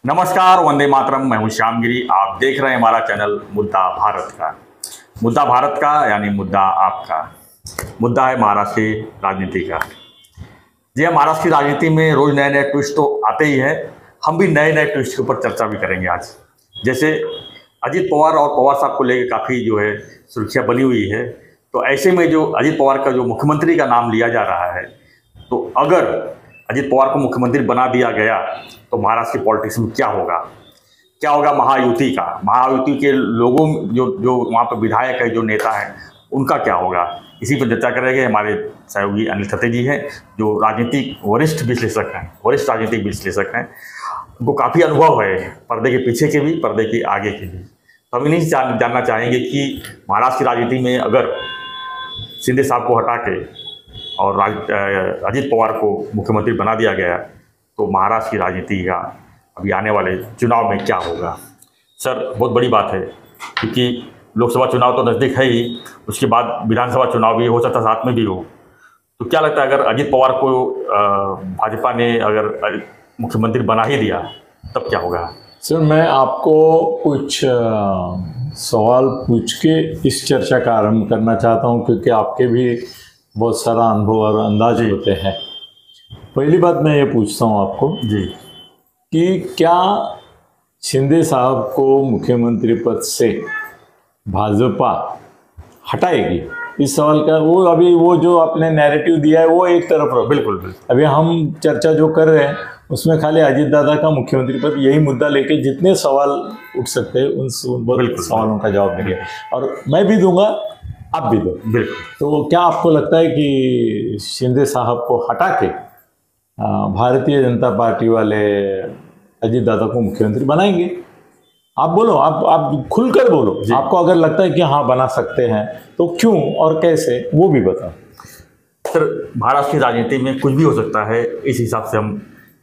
नमस्कार, वंदे मातरम। मैं हूं श्यामगिरी। आप देख रहे हैं हमारा चैनल मुद्दा भारत का। मुद्दा भारत का यानी मुद्दा आपका। मुद्दा है महाराष्ट्र की राजनीति का। जी हाँ, महाराष्ट्र की राजनीति में रोज नए नए ट्विस्ट तो आते ही हैं। हम भी नए नए ट्विस्ट के ऊपर चर्चा भी करेंगे आज। जैसे अजीत पवार और पवार साहब को लेकर काफ़ी जो है सुर्खियाँ बनी हुई है। तो ऐसे में जो अजीत पवार का जो मुख्यमंत्री का नाम लिया जा रहा है, तो अगर अजीत पवार को मुख्यमंत्री बना दिया गया तो महाराष्ट्र की पॉलिटिक्स में क्या होगा महायुति का। महायुति के लोगों जो जो वहाँ पर विधायक है, जो नेता हैं, उनका क्या होगा। इसी पर चर्चा करेंगे। हमारे सहयोगी अनिल खत्री जी हैं, जो राजनीतिक वरिष्ठ राजनीतिक विश्लेषक हैं। उनको काफ़ी अनुभव है, पर्दे के पीछे के भी, पर्दे के आगे के भी। तो हम इन्हीं से जानना चाहेंगे कि महाराष्ट्र की राजनीति में अगर शिंदे साहब को हटा के और अजीत पवार को मुख्यमंत्री बना दिया गया तो महाराष्ट्र की राजनीति का अभी आने वाले चुनाव में क्या होगा। सर, बहुत बड़ी बात है, क्योंकि लोकसभा चुनाव तो नज़दीक है ही, उसके बाद विधानसभा चुनाव भी हो सकता है, साथ में भी हो। तो क्या लगता है, अगर अजीत पवार को भाजपा ने अगर मुख्यमंत्री बना ही दिया तब क्या होगा। सर, मैं आपको कुछ सवाल पूछ के इस चर्चा का आरंभ करना चाहता हूं, क्योंकि आपके भी बहुत सारा अनुभव और अंदाज होते हैं। पहली बात मैं ये पूछता हूं आपको जी कि क्या शिंदे साहब को मुख्यमंत्री पद से भाजपा हटाएगी। इस सवाल का वो जो आपने नैरेटिव दिया है वो एक तरफ रखो। बिल्कुल। अभी हम चर्चा जो कर रहे हैं उसमें खाली अजीत दादा का मुख्यमंत्री पद यही मुद्दा लेके जितने सवाल उठ सकते हैं उन सवालों का जवाब देंगे, और मैं भी दूंगा, आप भी दो। बिल्कुल। तो क्या आपको लगता है कि शिंदे साहब को हटा के भारतीय जनता पार्टी वाले अजीत दादा को मुख्यमंत्री बनाएंगे? आप बोलो, आप खुलकर बोलो। आपको अगर लगता है कि हाँ बना सकते हैं तो क्यों और कैसे, वो भी बताओ। सर, महाराष्ट्र की राजनीति में कुछ भी हो सकता है, इस हिसाब से हम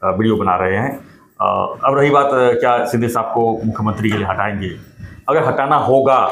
वीडियो बना रहे हैं। अब रही बात, क्या शिंदे साहब को मुख्यमंत्री के लिए हटाएंगे। अगर हटाना होगा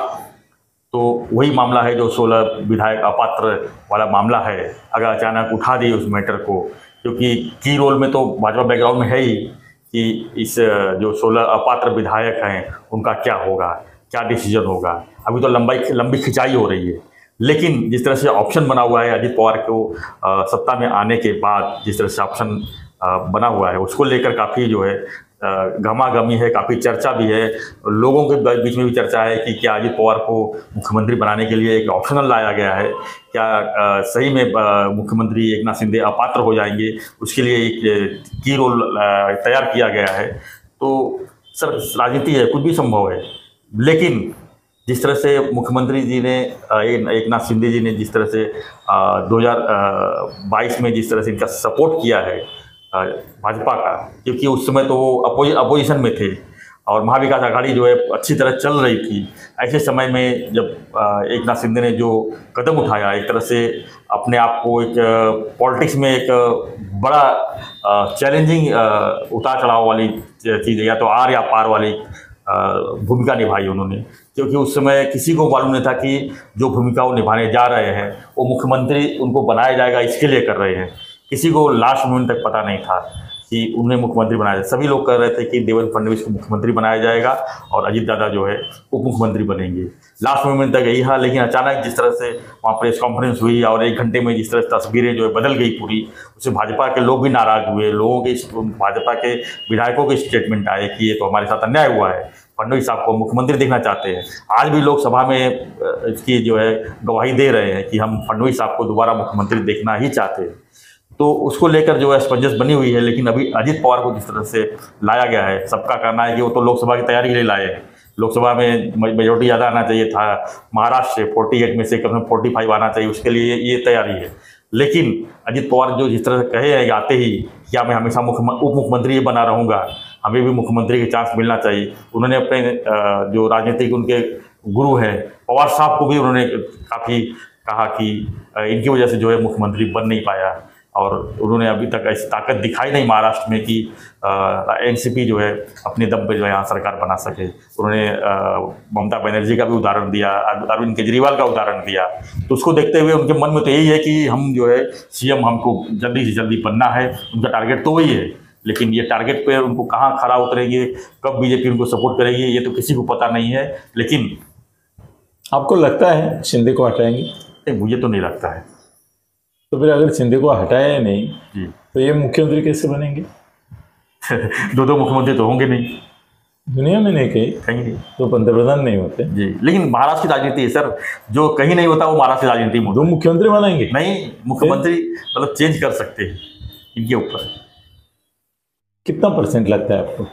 तो वही मामला है जो 16 विधायक अपात्र वाला मामला है। अगर अचानक उठा दिए उस मैटर को, क्योंकि की रोल में तो भाजपा बैकग्राउंड में है ही कि इस जो 16 अपात्र विधायक हैं उनका क्या होगा, क्या डिसीजन होगा। अभी तो लंबी खिंचाई हो रही है। लेकिन जिस तरह से ऑप्शन बना हुआ है अजीत पवार को सत्ता में आने के बाद, जिस तरह से ऑप्शन बना हुआ है, उसको लेकर काफ़ी जो है गहमागहमी है, काफ़ी चर्चा भी है। लोगों के बीच में भी चर्चा है कि क्या अजीत पवार को मुख्यमंत्री बनाने के लिए एक ऑप्शनल लाया गया है, क्या सही में मुख्यमंत्री एकनाथ शिंदे अपात्र हो जाएंगे, उसके लिए एक की रोल तैयार किया गया है। तो सर, राजनीति है, कुछ भी संभव है। लेकिन जिस तरह से मुख्यमंत्री जी ने एकनाथ शिंदे जी ने जिस तरह से 2022 में जिस तरह से इनका सपोर्ट किया है भाजपा का, क्योंकि उस समय तो वो अपोजिशन में थे और महाविकास आघाड़ी जो है अच्छी तरह चल रही थी। ऐसे समय में जब एकनाथ शिंदे ने जो कदम उठाया, एक तरह से अपने आप को एक पॉलिटिक्स में एक बड़ा चैलेंजिंग उतार चढ़ाव वाली चीज़, या तो आर या पार वाली भूमिका निभाई उन्होंने। क्योंकि उस समय किसी को मालूम नहीं था कि जो भूमिका वो निभाने जा रहे हैं वो मुख्यमंत्री उनको बनाया जाएगा इसके लिए कर रहे हैं। किसी को लास्ट मोमेंट तक पता नहीं था कि उन्हें मुख्यमंत्री बनाया जाए। सभी लोग कह रहे थे कि देवेंद्र फडणवीस को मुख्यमंत्री बनाया जाएगा और अजीत दादा जो है उप मुख्यमंत्री बनेंगे। लास्ट मोमेंट तक यही था। लेकिन अचानक जिस तरह से वहाँ प्रेस कॉन्फ्रेंस हुई और 1 घंटे में जिस तरह से तस्वीरें जो है बदल गई पूरी, उससे भाजपा के लोग भी नाराज़ हुए। भाजपा के विधायकों के स्टेटमेंट आए कि ये तो हमारे साथ अन्याय हुआ है, फडणवीस साहब को मुख्यमंत्री देखना चाहते हैं। आज भी लोग सभा में इसकी जो है गवाही दे रहे हैं कि हम फडणवीस साहब को दोबारा मुख्यमंत्री देखना ही चाहते हैं। तो उसको लेकर जो है स्पंजस बनी हुई है। लेकिन अभी अजीत पवार को जिस तरह से लाया गया है, सबका कहना है कि वो तो लोकसभा की तैयारी के लिए लाए हैं। लोकसभा में मेजोरिटी ज़्यादा आना चाहिए था, महाराष्ट्र से 48 में से कम से कम 45 आना चाहिए, उसके लिए ये तैयारी है। लेकिन अजीत पवार जो जिस तरह से कहे हैं आते ही, क्या मैं हमेशा उप मुख्यमंत्री बना रहूँगा, हमें भी मुख्यमंत्री के चांस मिलना चाहिए। उन्होंने अपने जो राजनीतिक उनके गुरु हैं पवार साहब को भी उन्होंने काफ़ी कहा कि इनकी वजह से जो है मुख्यमंत्री बन नहीं पाया, और उन्होंने अभी तक ऐसी ताकत दिखाई नहीं महाराष्ट्र में कि एनसीपी जो है अपने दम पे जो है यहाँ सरकार बना सके। उन्होंने ममता बनर्जी का भी उदाहरण दिया, अरविंद केजरीवाल का उदाहरण दिया। तो उसको देखते हुए उनके मन में तो यही है कि हम जो है सीएम, हमको जल्दी से जल्दी बनना है, उनका टारगेट तो वही है। लेकिन ये टारगेट पे उनको कहाँ खरा उतरेंगे, कब बीजेपी उनको सपोर्ट करेगी, ये तो किसी को पता नहीं है। लेकिन आपको लगता है शिंदे को हटाएंगे? मुझे तो नहीं लगता है। तो फिर अगर शिंदे को हटाया नहीं जी तो ये मुख्यमंत्री कैसे बनेंगे? दो मुख्यमंत्री तो होंगे नहीं, दुनिया में नहीं कहीं कहीं तो पंतप्रधान नहीं होते। जी। लेकिन महाराष्ट्र की राजनीति है सर, जो कहीं नहीं होता वो महाराष्ट्र की राजनीति में दो मुख्यमंत्री बनाएंगे? नहीं, मुख्यमंत्री मतलब चेंज कर सकते हैं इनके ऊपर। कितना परसेंट लगता है आपको?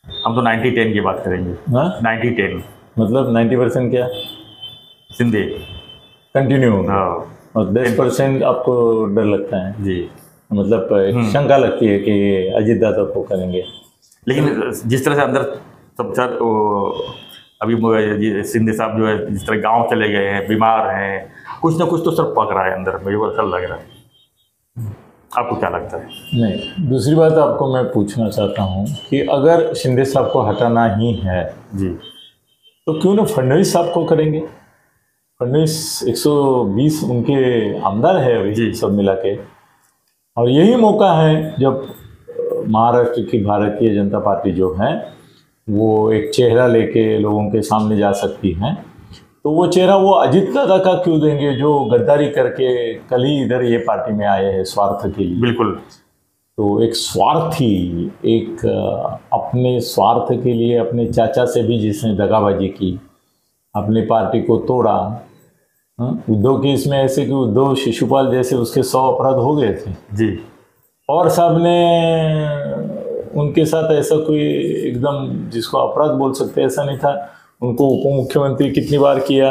हम तो 90-10 की बात करेंगे। हाँ, 90-10 मतलब 90% क्या शिंदे कंटिन्यू होगा हाँ और 10% आपको डर लगता है? जी। मतलब एक शंका लगती है कि अजीत दादा को करेंगे। लेकिन जिस तरह से अंदर सब सर अभी शिंदे साहब जो है जिस तरह गांव चले गए हैं, बीमार हैं, कुछ ना कुछ तो सर पक रहा है अंदर, मुझे वो ऐसा लग रहा है। आपको क्या लगता है? नहीं, दूसरी बात आपको मैं पूछना चाहता हूँ कि अगर शिंदे साहब को हटाना ही है जी तो क्यों ना फडणवीस साहब को करेंगे? फडणवीस 120 उनके आमदार है अभी जी। सब मिला के, और यही मौका है जब महाराष्ट्र की भारतीय जनता पार्टी जो है वो एक चेहरा लेके लोगों के सामने जा सकती है। तो वो चेहरा वो अजीत दादा का क्यों देंगे जो गद्दारी करके कल ही इधर ये पार्टी में आए हैं स्वार्थ के लिए? बिल्कुल। तो एक स्वार्थी, एक अपने स्वार्थ के लिए अपने चाचा से भी जिसने दगाबाजी की, अपनी पार्टी को तोड़ा। उद्धव की इसमें ऐसे कि उद्धव शिशुपाल जैसे उसके 100 अपराध हो गए थे जी। और साहब ने उनके साथ ऐसा कोई एकदम जिसको अपराध बोल सकते ऐसा नहीं था। उनको उप मुख्यमंत्री कितनी बार किया,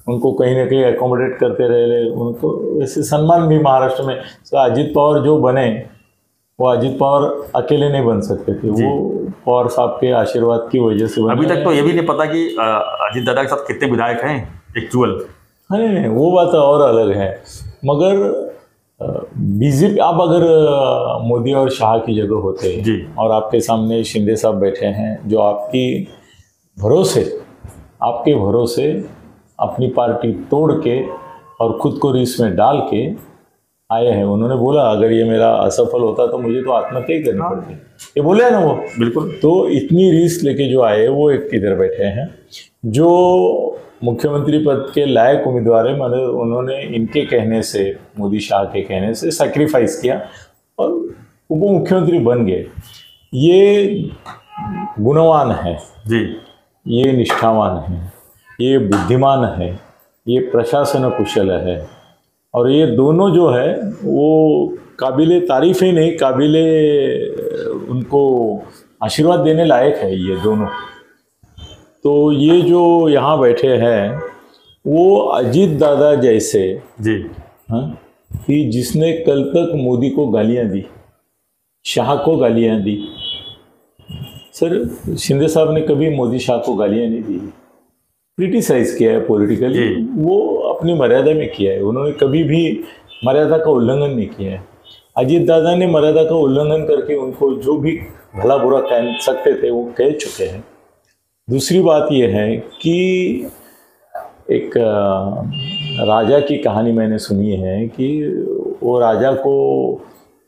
उनको कहीं ना कहीं एकोमोडेट करते रहे, उनको वैसे सम्मान भी महाराष्ट्र में। तो अजीत पवार जो बने वो अजीत पवार अकेले नहीं बन सकते थे, वो पवार साहब के आशीर्वाद की वजह से बने। अभी तक तो ये भी नहीं पता कि अजीत दादा के साथ कितने विधायक हैं एक्चुअल। नहीं, वो बात और अलग है। मगर बीजेपी, आप अगर मोदी और शाह की जगह होते जी। और आपके सामने शिंदे साहब बैठे हैं जो आपके भरोसे अपनी पार्टी तोड़ के और खुद को रिस्क में डाल के आए हैं। उन्होंने बोला अगर ये मेरा असफल होता तो मुझे तो आत्महत्या ही करनी पड़ती, ये बोले है ना वो। बिल्कुल। तो इतनी रिस्क लेके जो आए वो एक इधर बैठे हैं जो मुख्यमंत्री पद के लायक उम्मीदवार है, मतलब उन्होंने इनके कहने से, मोदी शाह के कहने से सैक्रिफाइस किया और उप मुख्यमंत्री बन गए। ये गुणवान है जी, ये निष्ठावान है, ये बुद्धिमान है, ये प्रशासन कुशल है, और ये दोनों जो है वो काबिले तारीफ ही नहीं, काबिले उनको आशीर्वाद देने लायक है ये दोनों। तो ये जो यहाँ बैठे हैं वो अजीत दादा जैसे जी। हाँ, कि जिसने कल तक मोदी को गालियाँ दी, शाह को गालियाँ दी। सर शिंदे साहब ने कभी मोदी शाह को गालियाँ नहीं दी, क्रिटिसाइज किया है पॉलिटिकली, वो अपनी मर्यादा में किया है। उन्होंने कभी भी मर्यादा का उल्लंघन नहीं किया है। अजीत दादा ने मर्यादा का उल्लंघन करके उनको जो भी भला बुरा कह सकते थे वो कह चुके हैं। दूसरी बात यह है कि एक राजा की कहानी मैंने सुनी है कि वो राजा को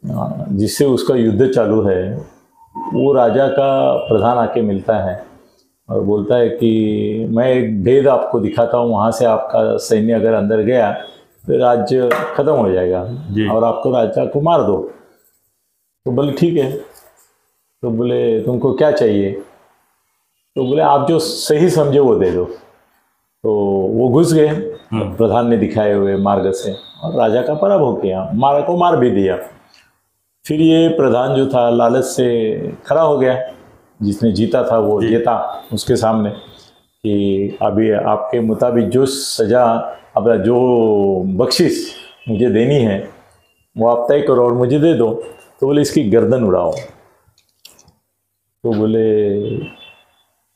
जिससे उसका युद्ध चालू है वो राजा का प्रधान आके मिलता है और बोलता है कि मैं एक भेद आपको दिखाता हूँ, वहाँ से आपका सैन्य अगर अंदर गया तो राज्य खत्म हो जाएगा और आपको राजा को मार दो। तो बोले ठीक है। तो बोले तुमको क्या चाहिए? तो बोले आप जो सही समझे वो दे दो। तो वो घुस गए प्रधान ने दिखाए हुए मार्ग से और राजा का पराभव किया, मार भी दिया। फिर ये प्रधान जो था लालच से खड़ा हो गया, जिसने जीता था वो जीता उसके सामने कि अभी आपके मुताबिक जो सज़ा, अब जो बख्शिश मुझे देनी है वो आप तय करो और मुझे दे दो। तो बोले इसकी गर्दन उड़ाओ। तो बोले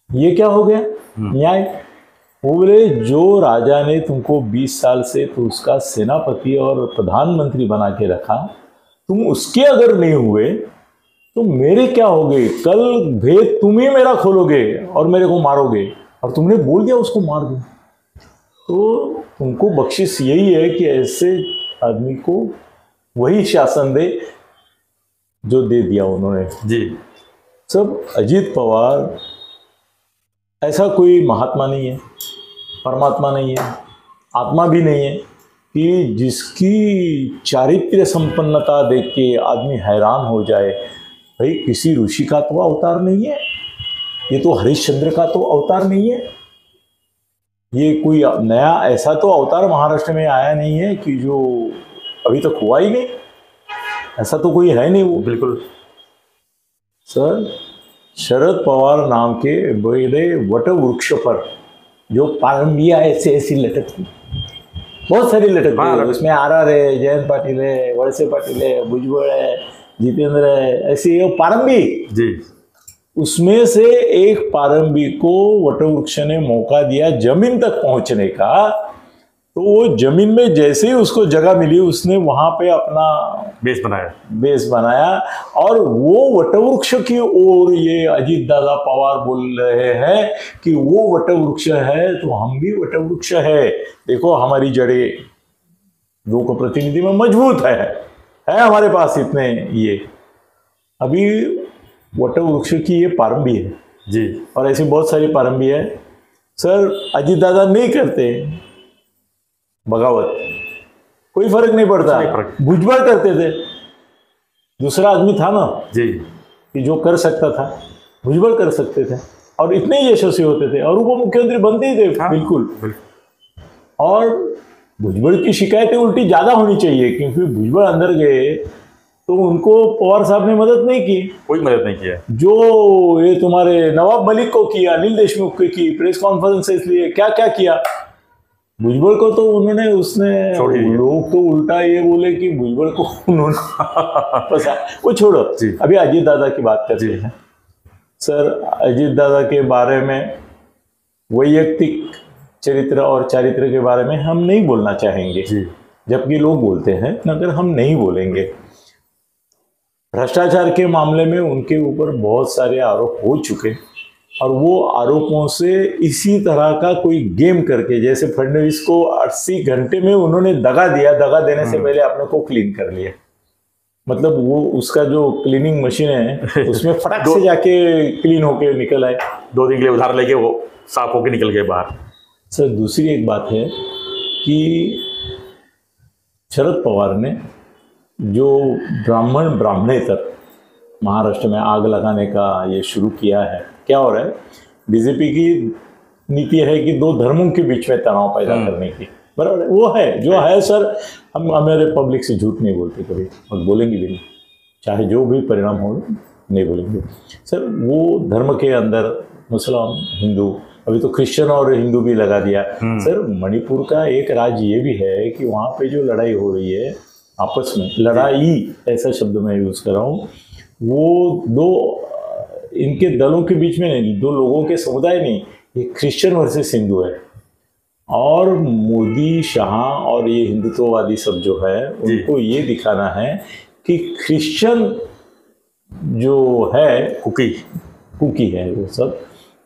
ये क्या हो गया न्याय? वो बोले जो राजा ने तुमको 20 साल से तो उसका सेनापति और प्रधानमंत्री बना के रखा, तुम उसके अगर नहीं हुए तो मेरे क्या होगे? कल भेद तुम ही मेरा खोलोगे और मेरे को मारोगे, और तुमने बोल दिया उसको मार दो। तो तुमको बख्शिश यही है कि ऐसे आदमी को वही शासन दे जो दे दिया उन्होंने। जी सब अजीत पवार ऐसा कोई महात्मा नहीं है, परमात्मा नहीं है, आत्मा भी नहीं है कि जिसकी चारित्र्य संपन्नता देख के आदमी हैरान हो जाए। भाई किसी ऋषि का तो अवतार नहीं है, ये तो हरिश्चंद्र का तो अवतार नहीं है, ये कोई नया ऐसा तो अवतार महाराष्ट्र में आया नहीं है कि जो अभी तक हुआ ही नहीं, ऐसा तो कोई है नहीं वो। बिल्कुल सर, शरद पवार नाम के बड़े वट वृक्ष पर जो पारंबिया ऐसे ऐसी लटकती, बहुत सारी लटकती है, उसमें आर है, जयंत पाटिल है, वळसे पाटिल है, भुजबळ है, जितेंद्र है, ऐसी पारंबी जी। उसमें से एक पारंबी को वटवृक्ष ने मौका दिया जमीन तक पहुंचने का, तो वो जमीन में जैसे ही उसको जगह मिली उसने वहां पे अपना बेस बनाया और वो वटवृक्ष की ओर ये अजीत दादा पवार बोल रहे हैं कि वो वटवृक्ष है तो हम भी वटवृक्ष है। देखो हमारी जड़ें लोक प्रतिनिधि में मजबूत है हमारे पास इतने ये। अभी वटवृक्ष की ये पारंबी है जी, और ऐसी बहुत सारी पारंबी है। सर अजीत दादा नहीं करते बगावत, कोई फर्क नहीं पड़ता, भुजबल करते थे, दूसरा आदमी था ना जी कि जो कर सकता था, भुजबल कर सकते थे और इतने ही यशस्वी होते थे और उप मुख्यमंत्री बनते ही थे। बिल्कुल। और भुजबल की शिकायतें उल्टी ज्यादा होनी चाहिए क्योंकि भुजबल अंदर गए तो उनको पवार साहब ने मदद नहीं की, कोई मदद नहीं किया। जो ये तुम्हारे नवाब मलिक को किया, अनिल देशमुख को की, प्रेस कॉन्फ्रेंसेस लिए, क्या क्या किया। भुजबल को तो उन्होंने उसने लोग तो उल्टा ये बोले कि भुजबल को उन्होंने वो छोड़ो, अभी अजीत दादा की बात करते हैं। सर अजीत दादा के बारे में वैयक्तिक चरित्र और चारित्र के बारे में हम नहीं बोलना चाहेंगे, जबकि लोग बोलते हैं, मगर हम नहीं बोलेंगे। भ्रष्टाचार के मामले में उनके ऊपर बहुत सारे आरोप हो चुके और वो आरोपों से इसी तरह का कोई गेम करके, जैसे फडणवीस को 80 घंटे में उन्होंने दगा दिया, दगा देने से पहले अपने को क्लीन कर लिया। मतलब वो उसका जो क्लीनिंग मशीन है उसमें फटाक से जाके क्लीन होके निकल आए, 2 दिन के लिए उधार लेके वो साफ होके निकल गए बाहर। सर दूसरी एक बात है कि शरद पवार ने जो ब्राह्मणेतर महाराष्ट्र में आग लगाने का ये शुरू किया है, क्या हो रहा है, बीजेपी की नीति है कि 2 धर्मों के बीच में तनाव पैदा करने की, बराबर वो है जो है। सर हम हमारे पब्लिक से झूठ नहीं बोलते कभी और बोलेंगे भी नहीं, चाहे जो भी परिणाम हो नहीं बोलेंगे। सर वो धर्म के अंदर मुसलमान, हिंदू, अभी तो क्रिश्चियन और हिंदू भी लगा दिया। सर मणिपुर का एक राज ये भी है कि वहाँ पे जो लड़ाई हो रही है आपस में, लड़ाई ऐसा शब्द मैं यूज़ कर रहा हूँ, वो 2 इनके दलों के बीच में नहीं, 2 लोगों के समुदाय नहीं, ये क्रिश्चियन वर्सेस हिंदू है। और मोदी, शाह और ये हिंदुत्ववादी सब जो है उनको ये दिखाना है कि क्रिश्चियन जो है कुकी है, वो सब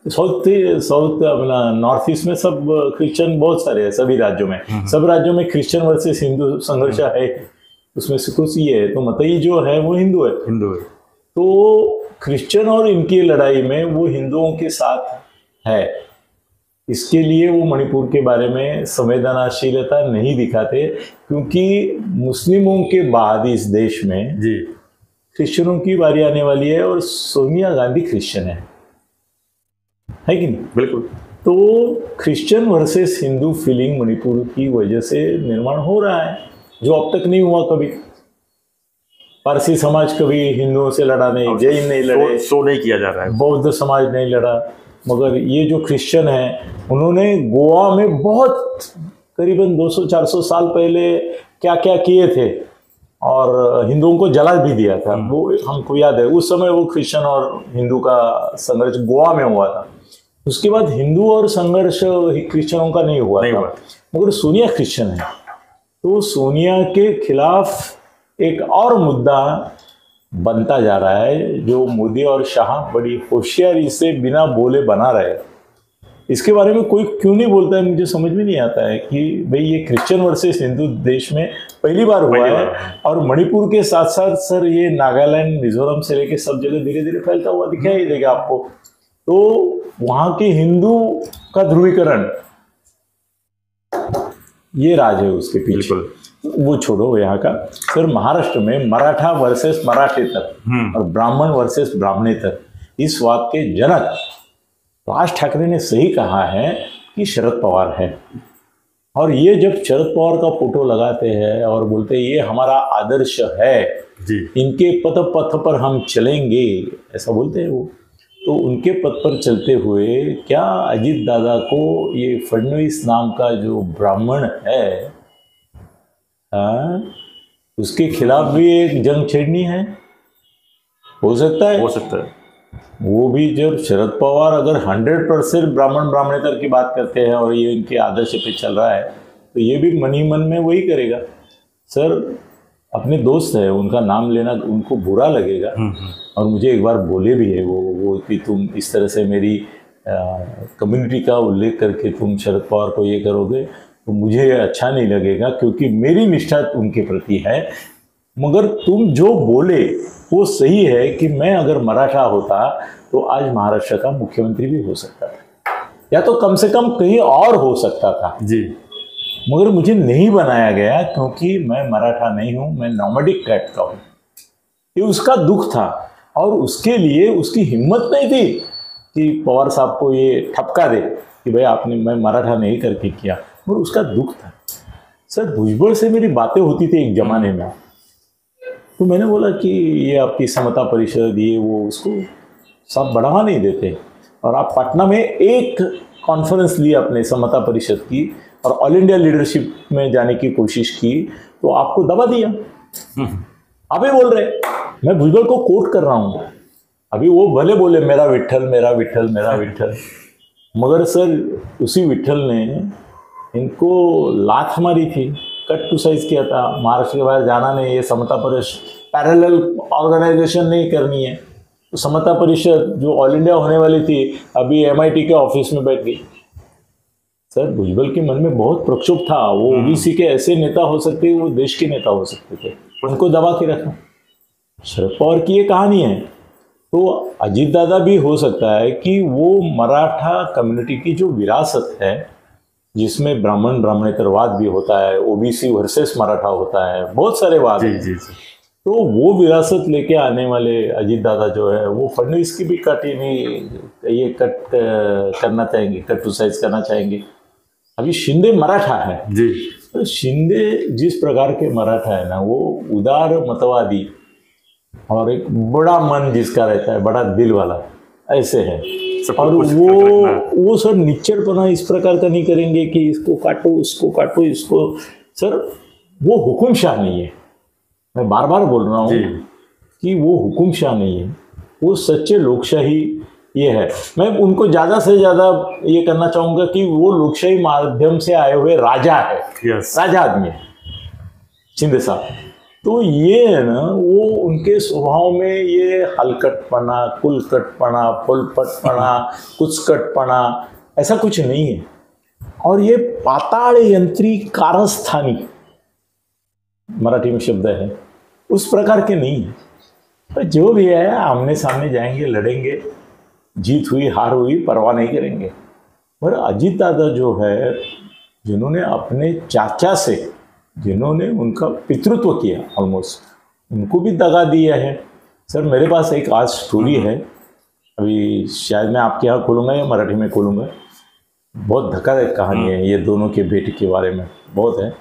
साउथ अपना नॉर्थ ईस्ट में सब क्रिश्चियन बहुत सारे हैं, सभी राज्यों में, सब राज्यों में क्रिश्चियन वर्सेस हिंदू संघर्ष है। उसमें से कुछ ये है तो मतई जो है वो हिंदू है। तो क्रिश्चियन और इनकी लड़ाई में वो हिंदुओं के साथ है, इसके लिए वो मणिपुर के बारे में संवेदनशीलता नहीं दिखाते क्योंकि मुस्लिमों के बाद इस देश में क्रिश्चियनों की बारी आने वाली है और सोनिया गांधी क्रिश्चियन है कि नहीं? बिल्कुल। तो Christian versus Hindu feeling Manipur की वजह से निर्माण हो रहा है, जो अब तक नहीं हुआ कभी। पारसी समाज कभी हिंदुओं से लड़ा नहीं, जैन नहीं लड़े, सो नहीं किया जा रहा है, बौद्ध समाज नहीं लड़ा, मगर ये जो क्रिश्चियन है उन्होंने गोवा में बहुत करीबन 200-400 साल पहले क्या क्या किए थे और हिंदुओं को जला भी दिया था, वो हमको याद है। उस समय वो क्रिश्चियन और हिंदू का संघर्ष गोवा में हुआ था। उसके बाद हिंदू और संघर्ष क्रिश्चियनों का नहीं हुआ था, मगर सोनिया क्रिश्चियन है तो सोनिया के खिलाफ एक और मुद्दा बनता जा रहा है जो मोदी और शाह बड़ी होशियारी से बिना बोले बना रहे हैं। इसके बारे में कोई क्यों नहीं बोलता है, मुझे समझ में नहीं आता है कि भाई ये क्रिश्चियन वर्सेस हिंदू देश में पहली बार हुआ है। और मणिपुर के साथ साथ सर ये नागालैंड, मिजोरम से लेके सब जगह धीरे धीरे फैलता हुआ दिखाई देगा आपको। तो वहां के हिंदू का ध्रुवीकरण, ये राज है उसके पीछे। वो छोड़ो यहाँ का सर, महाराष्ट्र में मराठा वर्सेस मराठेतर और ब्राह्मण वर्सेस ब्राह्मणेतर, इस वाद के जनक राज ठाकरे ने सही कहा है कि शरद पवार है। और ये जब शरद पवार का फोटो लगाते हैं और बोलते हैं ये हमारा आदर्श है जी, इनके पथ पथ पर हम चलेंगे, ऐसा बोलते हैं वो, तो उनके पथ पर चलते हुए क्या अजीत दादा को ये फडणवीस नाम का जो ब्राह्मण है उसके खिलाफ भी एक जंग छेड़नी है? हो सकता है, हो सकता है। वो भी जब शरद पवार अगर 100% ब्राह्मण ब्राह्मणेतर की बात करते हैं और ये इनके आदर्श पे चल रहा है, तो ये भी मन ही मन में वही करेगा। सर अपने दोस्त है, उनका नाम लेना उनको बुरा लगेगा। और मुझे एक बार बोले भी है वो कि तुम इस तरह से मेरी कम्युनिटी का उल्लेख करके तुम शरद पवार को ये करोगे तो मुझे अच्छा नहीं लगेगा, क्योंकि मेरी निष्ठा उनके प्रति है। मगर तुम जो बोले वो सही है कि मैं अगर मराठा होता तो आज महाराष्ट्र का मुख्यमंत्री भी हो सकता था, या तो कम से कम कहीं और हो सकता था जी। मगर मुझे नहीं बनाया गया क्योंकि मैं मराठा नहीं हूं, मैं नॉमैडिक कैट का हूं। ये उसका दुख था और उसके लिए उसकी हिम्मत नहीं थी कि पवार साहब को ये ठपका दे कि भाई आपने, मैं मराठा नहीं करके किया, मगर उसका दुख था। सर भुजबल से मेरी बातें होती थी एक जमाने में, तो मैंने बोला कि ये आपकी समता परिषद ये वो, उसको सब बढ़ावा नहीं देते। और आप पटना में एक कॉन्फ्रेंस ली अपने समता परिषद की और ऑल इंडिया लीडरशिप में जाने की कोशिश की, तो आपको दबा दिया। आप ही बोल रहे, मैं भुजबल को कोट कर रहा हूँ, अभी वो भले बोले मेरा विट्ठल मेरा विट्ठल मेरा विट्ठल, मगर सर उसी विट्ठल ने इनको लात मारी थी, कट टू साइज किया था। महाराष्ट्र के बाहर जाना नहीं, ये समता परिषद पैरेलल ऑर्गेनाइजेशन नहीं करनी है। तो समता परिषद जो ऑल इंडिया होने वाली थी अभी MIT के ऑफिस में बैठ गई। सर भुजबल के मन में बहुत प्रक्षोभ था, वो ओबीसी के ऐसे नेता हो सकते, वो देश के नेता हो सकते थे, उनको दबा के रखा। शरद पवार की ये कहानी है। तो अजीत दादा भी हो सकता है कि वो मराठा कम्युनिटी की जो विरासत है, जिसमें ब्राह्मण ब्राह्मणेतरवाद भी होता है, ओबीसी वर्सेस मराठा होता है, बहुत सारे वाद हैं, तो वो विरासत लेके आने वाले अजीत दादा जो है वो फडणवीस की भी काटी नहीं ये कट करना चाहेंगे, कट टू साइज करना चाहेंगे। अभी शिंदे मराठा है जी, तो शिंदे जिस प्रकार के मराठा है ना, वो उदार मतवादी और एक बड़ा मन जिसका रहता है, बड़ा दिल वाला, ऐसे है। और वो सर निच्चरपना इस प्रकार का नहीं करेंगे कि इसको काटो उसको काटो इसको। सर वो हुकुमशाह नहीं है, मैं बार बार बोल रहा हूँ कि वो हुकुमशाह नहीं है, वो सच्चे लोकशाही ये है। मैं उनको ज़्यादा से ज़्यादा ये करना चाहूँगा कि वो लोकशाही माध्यम से आए हुए राजा है, राजा आदमी है शिंदे साहब। तो ये है ना, वो उनके स्वभाव में ये हलकटपना, कुलकटपना, फुलपटपना, कुचकटपना ऐसा कुछ नहीं है। और ये पाताल यंत्री कारस्थानी मराठी में शब्द है, उस प्रकार के नहीं है। तो जो भी है आमने सामने जाएंगे, लड़ेंगे, जीत हुई हार हुई परवाह नहीं करेंगे। पर अजीत दादा जो है, जिन्होंने अपने चाचा से, जिन्होंने उनका पितृत्व किया ऑलमोस्ट, उनको भी दगा दिया है। सर मेरे पास एक आज स्टोरी है, अभी शायद मैं आपके यहाँ खोलूँगा या मराठी में खोलूँगा, बहुत धक्कादायक कहानी है ये दोनों के बेटे के बारे में, बहुत है,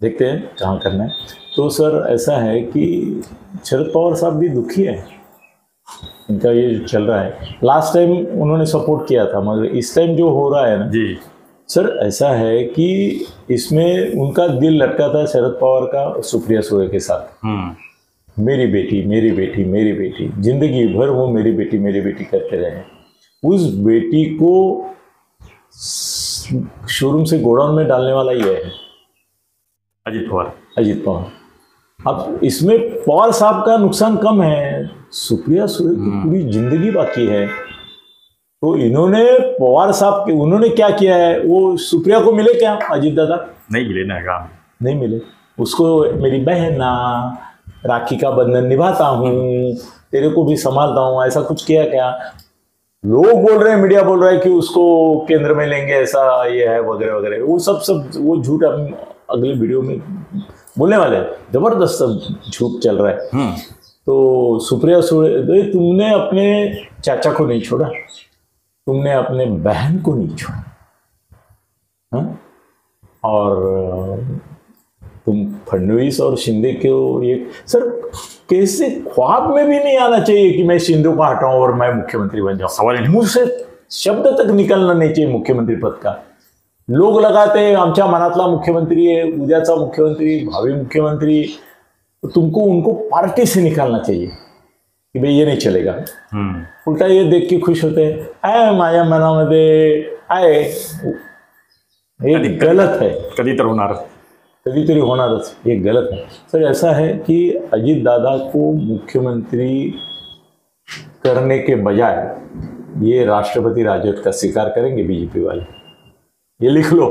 देखते हैं कहाँ करना है। तो सर ऐसा है कि शरद पवार साहब भी दुखी है, इनका ये चल रहा है। लास्ट टाइम उन्होंने सपोर्ट किया था, मगर इस टाइम जो हो रहा है ना जी सर, ऐसा है कि इसमें उनका दिल लटका था शरद पवार का सुप्रिया सुळे के साथ। मेरी बेटी मेरी बेटी मेरी बेटी, जिंदगी भर वो मेरी बेटी करते रहे। उस बेटी को शोरूम से गोडाउन में डालने वाला ये है अजीत पवार। अब इसमें पवार साहब का नुकसान कम है, सुप्रिया सुळे की पूरी जिंदगी बाकी है। तो इन्होंने पवार साहब के उन्होंने क्या किया है, वो सुप्रिया को मिले क्या अजीत दादा? नहीं मिले ना, काम नहीं मिले। उसको मेरी बहन ना, राखी का बंधन निभाता हूँ, तेरे को भी संभालता हूँ, ऐसा कुछ किया क्या? लोग बोल रहे हैं, मीडिया बोल रहा है कि उसको केंद्र में लेंगे, ऐसा ये है वगैरह वगैरह। वो सब वो झूठ हम अगले वीडियो में बोलने वाले हैं। जबरदस्त झूठ चल रहा है। तो सुप्रिया सुळे, तुमने अपने चाचा को नहीं छोड़ा, तुमने अपने बहन को नहीं छोड़ा, हाँ? और तुम फडणवीस और शिंदे को ये सर कैसे ख्वाब में भी नहीं आना चाहिए कि मैं शिंदे को हटाऊं और मैं मुख्यमंत्री बन जाऊं। सवाल ही नहीं। मुझसे शब्द तक निकलना नहीं चाहिए मुख्यमंत्री पद का। लोग लगाते आमच्या मनातला मुख्यमंत्री है, उद्याचा मुख्यमंत्री, भावी मुख्यमंत्री, तो तुमको उनको पार्टी से निकालना चाहिए कि भाई ये नहीं चलेगा। उल्टा ये देख के खुश होते हैं, माझ्या मनामध्ये आहे, ये गलत है। कधीतरी होणारच, ये गलत है सर। ऐसा है कि अजीत दादा को मुख्यमंत्री करने के बजाय ये राष्ट्रपति राजवट का स्वीकार करेंगे बीजेपी वाले। ये लिख लो,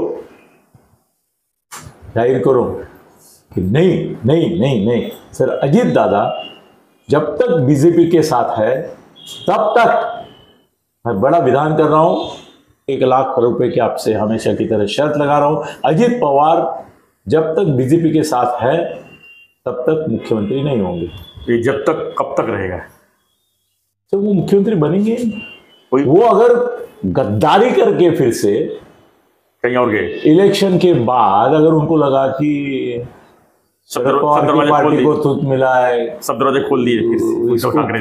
जाहिर करो कि नहीं नहीं नहीं नहीं सर, अजीत दादा जब तक बीजेपी के साथ है तब तक, मैं बड़ा विधान कर रहा हूं, 1 लाख रुपए की आपसे हमेशा की तरह शर्त लगा रहा हूं, अजीत पवार जब तक बीजेपी के साथ है तब तक मुख्यमंत्री नहीं होंगे। ये जब तक कब तक रहेगा? तो वो मुख्यमंत्री बनेंगे। वो अगर गद्दारी करके फिर से कहीं और गए, इलेक्शन के बाद अगर उनको लगा कि शरद पवार की पार्टी को तुत मिला है, सब दरवाजे खोल दिए,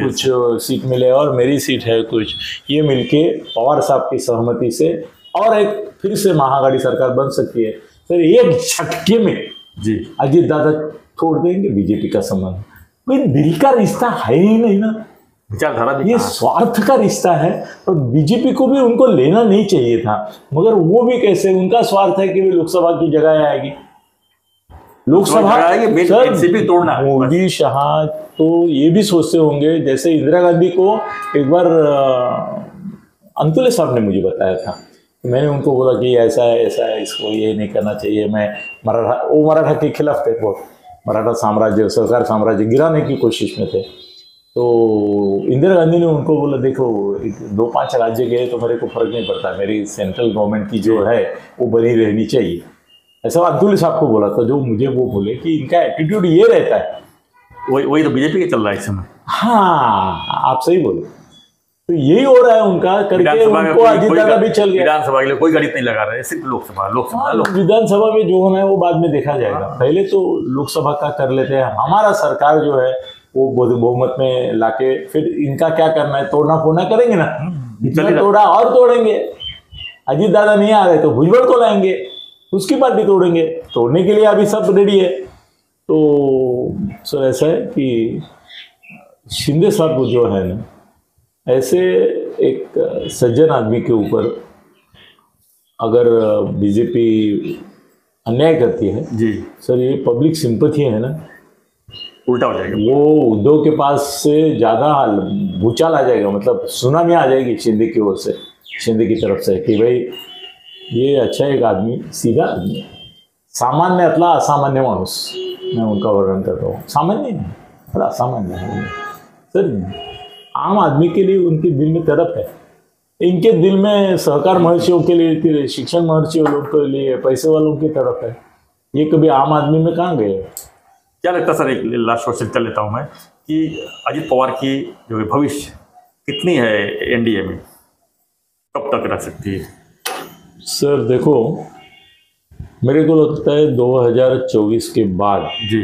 कुछ सीट मिले और मेरी सीट है कुछ, ये मिलके पवार साहब की सहमति से और एक फिर से महागठी सरकार बन सकती है सर। एक झटके में जी अजीत दादा छोड़ देंगे बीजेपी का संबंध। कोई दिल का रिश्ता है ही नहीं ना, विचारधारा ये स्वार्थ का रिश्ता है। और बीजेपी को भी उनको लेना नहीं चाहिए था, मगर वो भी कैसे, उनका स्वार्थ है कि वे लोकसभा की जगह आएगी। लोकसभा तोड़ना। मोदी शाह तो ये भी सोचते होंगे, जैसे इंदिरा गांधी को एक बार अंतुले साहब ने मुझे बताया था, मैंने उनको बोला कि ऐसा है, इसको ये नहीं करना चाहिए, मैं मराठा के खिलाफ थे, वो मराठा साम्राज्य, सरकार साम्राज्य गिराने की कोशिश में थे। तो इंदिरा गांधी ने उनको बोला, देखो 2-5 राज्य गए तो मेरे को फर्क नहीं पड़ता, मेरी सेंट्रल गवर्नमेंट की जो है वो बनी रहनी चाहिए, ऐसा अंतुले साहब को बोला था। जो मुझे वो बोले कि इनका एटीट्यूड ये रहता है, वही तो बीजेपी के चल रहा है इस समय। हाँ, आप सही बोले, तो यही हो रहा है उनका करके। उनको अजीत दादा भी चल गया। विधानसभा के लिए कोई गणित नहीं लगा रहे, सिर्फ लोकसभा। विधानसभा में जो होना है वो बाद में देखा जाएगा, पहले तो लोकसभा का कर लेते हैं। हमारा सरकार जो है वो बहुमत में लाके फिर इनका क्या करना है, तोड़ना फोड़ना करेंगे ना, इतना तोड़ा और तोड़ेंगे। अजीत दादा नहीं आ रहे तो भुजबल को लाएंगे, उसकी पार्टी तोड़ेंगे, तोड़ने के लिए अभी सब रेडी है। तो सर ऐसा है कि शिंदे साहब जो है ना, ऐसे एक सज्जन आदमी के ऊपर अगर बीजेपी अन्याय करती है जी सर, ये पब्लिक सिंपैथी है ना, उल्टा हो जाएगा। वो उद्धव के पास से ज़्यादा भूचाल आ जाएगा, मतलब सुनामी आ जाएगी शिंदे की ओर से, शिंदे की तरफ से, कि भाई ये अच्छा एक आदमी, सीधा आदमी, सामान्यातला असामान्य माणूस, मैं उनका वर्णन करता हूँ। सामान्य नहीं, बड़ा असामान्य है सर। आम आदमी के लिए उनके दिल में तड़प है, इनके दिल में सहकार महर्षियों के लिए, शिक्षण महर्षियों के लिए, पैसे वालों की तड़प है। ये कभी आम आदमी में कहाँ गए? क्या लगता है सर, एक लास्ट क्वेश्चन कर लेता हूँ मैं, कि अजीत पवार की जो भविष्य कितनी है एनडीए में, कब तक रह सकती है? सर देखो, मेरे को लगता है 2024 के बाद जी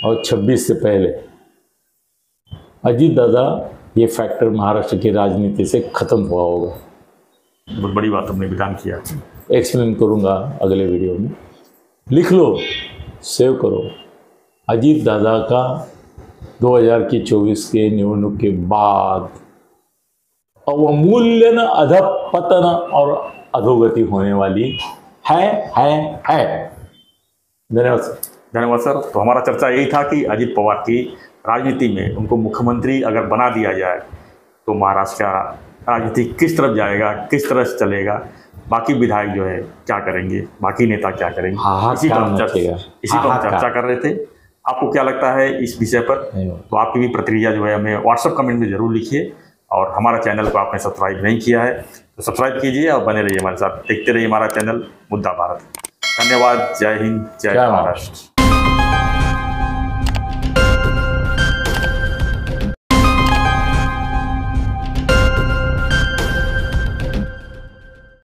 और 26 से पहले अजीत दादा ये फैक्टर महाराष्ट्र की राजनीति से खत्म हुआ होगा। बहुत बड़ी बात हमने विधान किया, एक्सप्लेन करूँगा अगले वीडियो में, लिख लो, सेव करो। अजीत दादा का 2024 के निवडणूक के बाद अवमूल्यन अधपतन और अधोगति होने वाली है। धन्यवाद सर। धन्यवाद सर। तो हमारा चर्चा यही था कि अजीत पवार की राजनीति में उनको मुख्यमंत्री अगर बना दिया जाए तो महाराष्ट्र का राजनीति किस तरफ जाएगा, किस तरह से चलेगा, बाकी विधायक जो है क्या करेंगे, बाकी नेता क्या करेंगे, इसी पर हम चर्चा कर रहे थे। आपको क्या लगता है इस विषय पर? तो आपकी भी प्रतिक्रिया जो है हमें व्हाट्सएप कमेंट में जरूर लिखिए, और हमारा चैनल को आपने सब्सक्राइब नहीं किया है तो सब्सक्राइब कीजिए और बने रहिए हमारे साथ, देखते रहिए हमारा चैनल मुद्दा भारत। धन्यवाद। जय हिंद, जय महाराष्ट्र।